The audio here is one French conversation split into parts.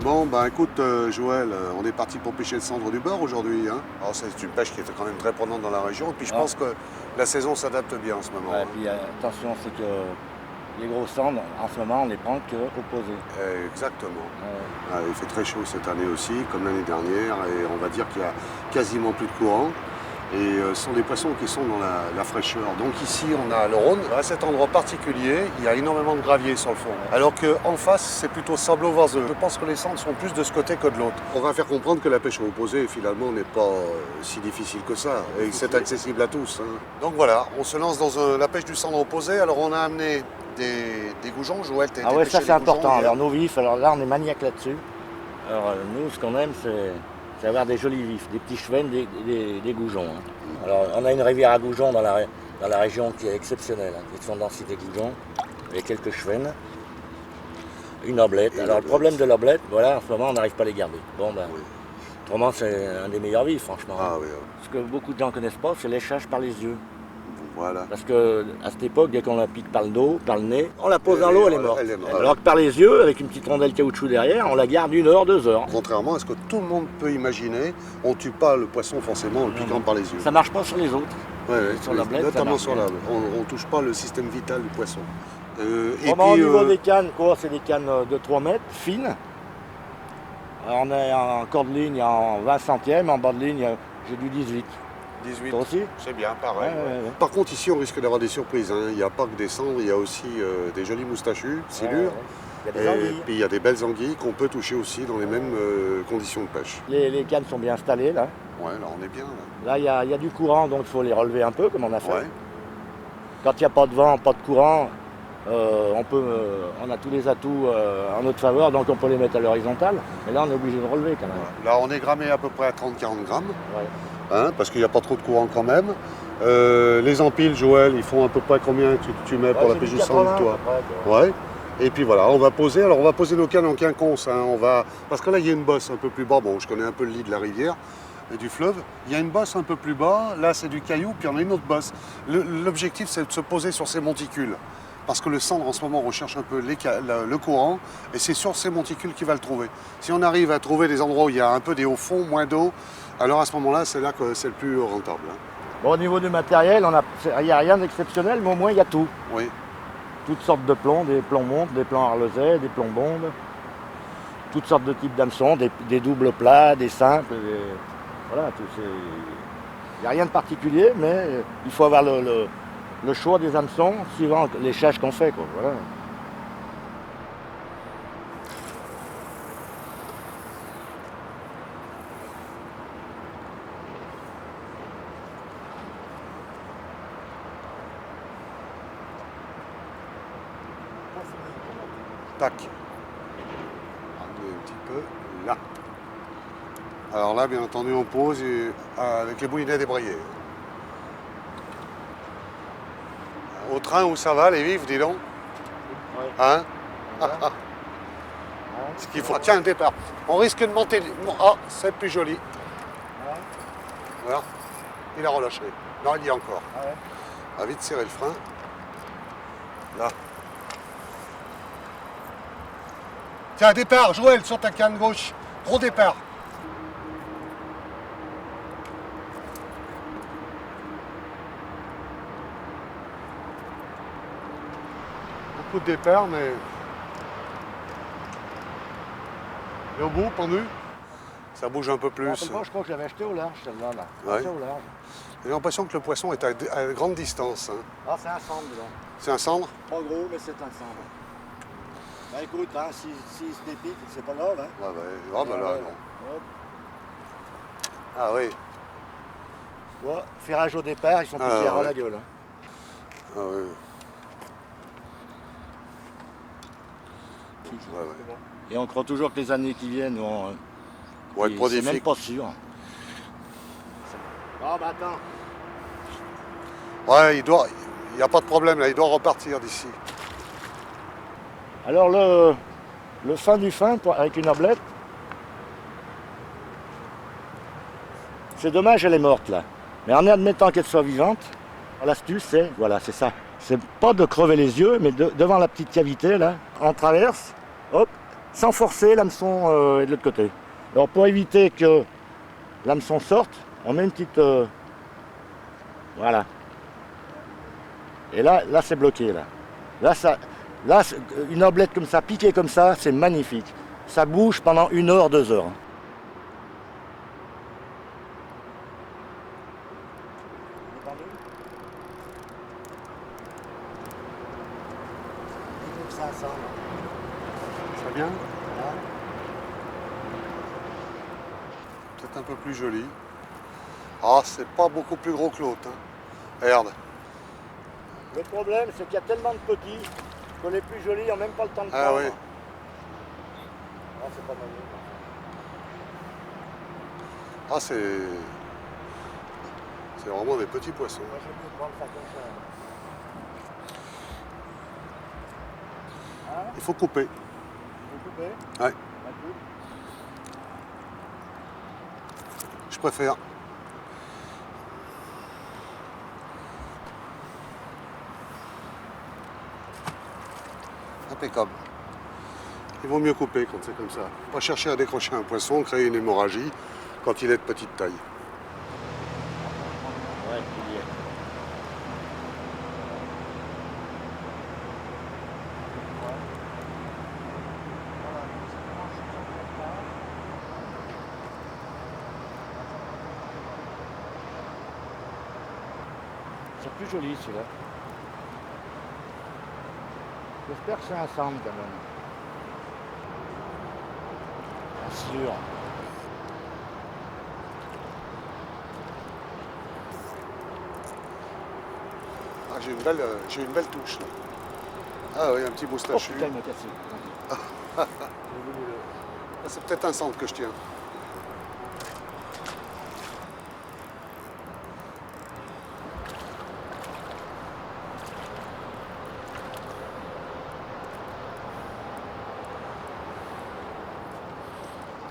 Bon, bah écoute, Joël, on est parti pour pêcher le cendre du beurre aujourd'hui. Hein. Alors, c'est une pêche qui est quand même très prenante dans la région. Et puis je pense que la saison s'adapte bien en ce moment. Ouais, Hein. et puis attention, c'est que les gros cendres, en ce moment, on les prend que opposés. Exactement. Il fait très chaud cette année aussi, comme l'année dernière. Et on va dire qu'il y a quasiment plus de courant. Et ce sont des poissons qui sont dans la fraîcheur. Donc ici, on a le Rhône. À cet endroit particulier, il y a énormément de gravier sur le fond. Alors qu'en face, c'est plutôt sablo-vaseux. Je pense que les cendres sont plus de ce côté que de l'autre. On va faire comprendre que la pêche opposée, finalement, n'est pas si difficile que ça. Et c'est accessible à tous. Hein. Donc voilà, on se lance dans la pêche du cendre opposé. Alors on a amené des goujons. Joël, t'as été Ah ouais, ça pêcher c'est les goujons, important. hier. Alors nos vifs, alors là on est maniaque là-dessus. Alors nous, ce qu'on aime, c'est avoir des jolis vifs, des petits chevens, des goujons. Hein. Alors on a une rivière à goujons dans la région qui est exceptionnelle, hein, qui est son densité goujons, avec quelques chevens, une oblette. Alors le problème de l'oblette, voilà, en ce moment on n'arrive pas à les garder. Bon ben, Oui. autrement c'est un des meilleurs vifs, franchement. Ah oui, Ce que beaucoup de gens ne connaissent pas, c'est l'échage par les yeux. voilà. Parce que à cette époque, dès qu'on la pique par le dos, par le nez, on la pose dans l'eau, elle est morte. Elle est morte. Alors que par les yeux, avec une petite rondelle caoutchouc derrière, on la garde 1 heure, 2 heures. Contrairement à ce que tout le monde peut imaginer, on ne tue pas le poisson forcément en le piquant par les yeux. Ça marche pas sur les autres. Ouais, sur la blette, ça notamment marche sur bien. la on ne touche pas le système vital du poisson. Et Au puis, niveau des cannes, quoi, c'est des cannes de 3 mètres, fines. Alors, on est en corde de ligne en 20 centièmes, en bas de ligne, j'ai du 18. 18, Toi aussi? c'est bien, pareil. Ouais. Par contre, ici, on risque d'avoir des surprises. Hein. Il n'y a pas que des cendres, il y a aussi des jolis moustachus, silures. Il y a des Et anguilles. puis, il y a des belles anguilles qu'on peut toucher aussi dans les mêmes conditions de pêche. Les cannes sont bien installées, là. Ouais, là, on est bien. Là. Là, il y a du courant, donc il faut les relever un peu, comme on a fait. Ouais. Quand il n'y a pas de vent, pas de courant, on a tous les atouts en notre faveur, donc on peut les mettre à l'horizontale. Mais là, on est obligé de relever quand même. Là, on est grammé à peu près à 30-40 grammes. Ouais. Hein, parce qu'il n'y a pas trop de courant quand même. Les empiles, Joël, ils font à peu près combien tu mets pour la pêche du cendre, toi? Ouais. Et puis voilà, on va poser. Alors on va poser nos cannes en quinconce. Hein, parce que là, il y a une bosse un peu plus bas. Bon, je connais un peu le lit de la rivière et du fleuve. Il y a une bosse un peu plus bas. Là, c'est du caillou, puis on a une autre bosse. L'objectif, c'est de se poser sur ces monticules. Parce que le cendre, en ce moment, recherche un peu le courant. Et c'est sur ces monticules qu'il va le trouver. Si on arrive à trouver des endroits où il y a un peu des hauts fonds, moins d'eau, alors à ce moment-là, c'est là que c'est le plus rentable. Hein. Bon, au niveau du matériel, il n'y a rien d'exceptionnel, mais au moins il y a tout. Oui. Toutes sortes de plombs, des plombs montes, des plombs arlesais, des plombs bombes. Toutes sortes de types d'hameçons, des doubles plats, des simples. Voilà, il n'y a rien de particulier, mais il faut avoir le choix des hameçons suivant les châches qu'on fait, quoi. Voilà. Tac. Ramener un petit peu là. Alors là, bien entendu, on pose avec les boulinets débrayés. Au train où ça va, les vifs, dis donc. Ouais. Hein? Voilà. Ce qu'il faut. Tiens, un départ. On risque de monter. Ah, c'est plus joli. Ouais. Voilà. Il a relâché. Non, il y a encore. Ah ouais. On va vite serrer le frein. Là. Tiens, départ, Joël, sur ta canne gauche. Gros départ. Beaucoup de départ, mais... Et au bout, pendu, ça bouge un peu plus. Je crois que je l'avais acheté au large, celle-là. Là. Ouais. Acheté au large. J'ai l'impression que le poisson est à grande distance. Hein. Ah, c'est un cendre, donc. C'est un cendre? Pas gros, mais c'est un cendre. Bah écoute, hein, s'il se dépique, c'est pas grave. Hein. Ouais, bah là, non. Hop. Ah oui. Ouais, ferrage au départ, ils sont plus fiers à la gueule. Hein. Ah oui. Toujours. Ouais, ouais. Et on croit toujours que les années qui viennent vont. Vont être c'est prolifiques. même pas sûr. Ah bah attends. Ouais, il n'y a pas de problème là, il doit repartir d'ici. Alors le fin du fin avec une oblette, c'est dommage, elle est morte là. Mais en admettant qu'elle soit vivante, l'astuce c'est, voilà, c'est ça. c'est pas de crever les yeux, mais devant la petite cavité, là, on traverse, hop, sans forcer, l'hameçon est de l'autre côté. Alors pour éviter que l'hameçon sorte, on met une petite... voilà. Et là c'est bloqué, là. Là, une orblette comme ça, piquée comme ça, c'est magnifique. Ça bouge pendant 1 heure, 2 heures. Ça vient? Peut-être un peu plus joli. Ah, c'est pas beaucoup plus gros que l'autre. Hein. Regarde. Le problème, c'est qu'il y a tellement de petits que les plus jolis n'ont même pas le temps de prendre. Ah oui. Ah, c'est pas mal. Ah, c'est vraiment des petits poissons. Moi, je vais prendre ça comme ça. Hein? Il faut couper. Vous coupez? Ouais. Je préfère. Impeccable. Il vaut mieux couper quand c'est comme ça. Pas chercher à décrocher un poisson, créer une hémorragie quand il est de petite taille. Ouais, il y est. C'est plus joli celui-là. J'espère que c'est un sand quand même. Bien sûr. Ah, j'ai une belle touche là. Ah oui, un petit Oh moustachu. putain, il m'a cassé. Ah, c'est peut-être un centre que je tiens.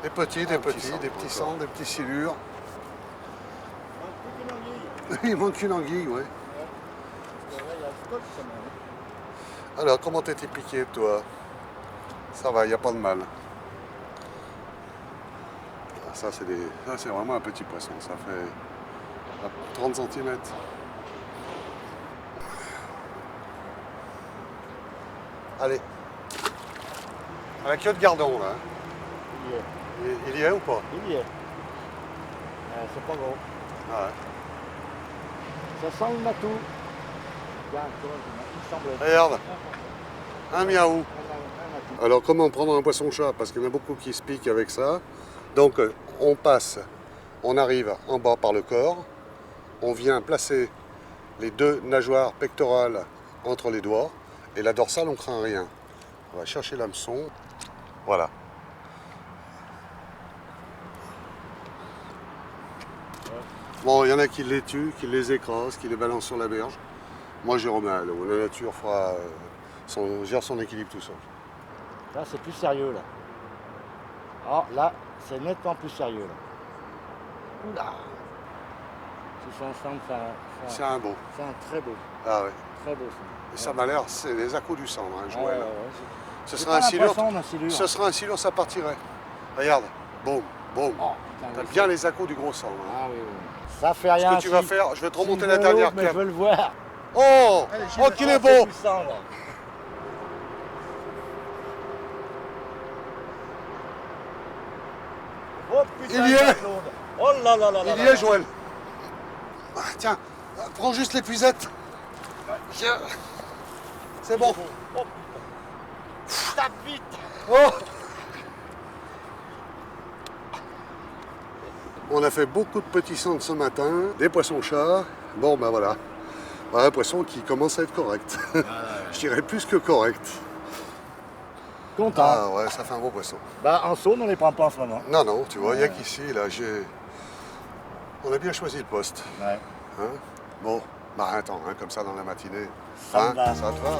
Des petits, des petits centres, des petits silures. Il manque une anguille, ouais. Alors, comment t'étais piqué, toi? Ça va, il n'y a pas de mal. Ah, ça, c'est vraiment un petit poisson. Ça fait 30 cm. Allez. À la queue de gardon, là. Il y est. Il y est ou pas? Il y est. C'est pas gros. Ah ouais. Ça sent le matou. Tiens, il semble. Regarde. Un miaou. Alors comment prendre un poisson-chat? Parce qu'il y en a beaucoup qui se piquent avec ça. Donc on passe, on arrive en bas par le corps. On vient placer les 2 nageoires pectorales entre les doigts. Et la dorsale, on craint rien. On va chercher l'hameçon. Voilà. Bon, il y en a qui les tuent, qui les écrasent, qui les balancent sur la berge. Moi, j'y remets à l'eau. La nature gère son équilibre tout seul. Là, c'est plus sérieux, là. Ah, là, c'est nettement plus sérieux, là. Oula! Si c'est un centre, C'est un beau. c'est un très beau. Ah ouais. Très beau, ça. Et ça m'a l'air, c'est les accos du cendre, hein, Joël. Ce C'est serait un pas silure. poisson, un silure. Ce serait un silure, ça partirait. Regarde. Boum, boum. Oh, putain, T'as mais bien les accos du gros cendre. Hein. Ah oui, oui. Ça fait rien. Ce que tu vas faire, je vais te remonter la dernière mais je veux le voir. Oh, oh qu'il est beau. Du sang, là. Oh putain, Il y est. Claude. Oh là là là là. Il y est, Joël. Ah, tiens, prends juste l'épuisette. Tiens. C'est bon. Oh, tape vite. Oh. On a fait beaucoup de petits centres ce matin, des poissons-chats. Bon, ben voilà. Un poisson qui commence à être correct. Je dirais plus que correct. Content. Ah ouais, ça fait un beau poisson. Bah, en saut, on les prend pas en ce moment. Non, non, tu vois, il n'y a qu'ici, là, on a bien choisi le poste. Ouais. Hein? Bon, bah attends, hein, comme ça dans la matinée. Ça me va. Ça te va?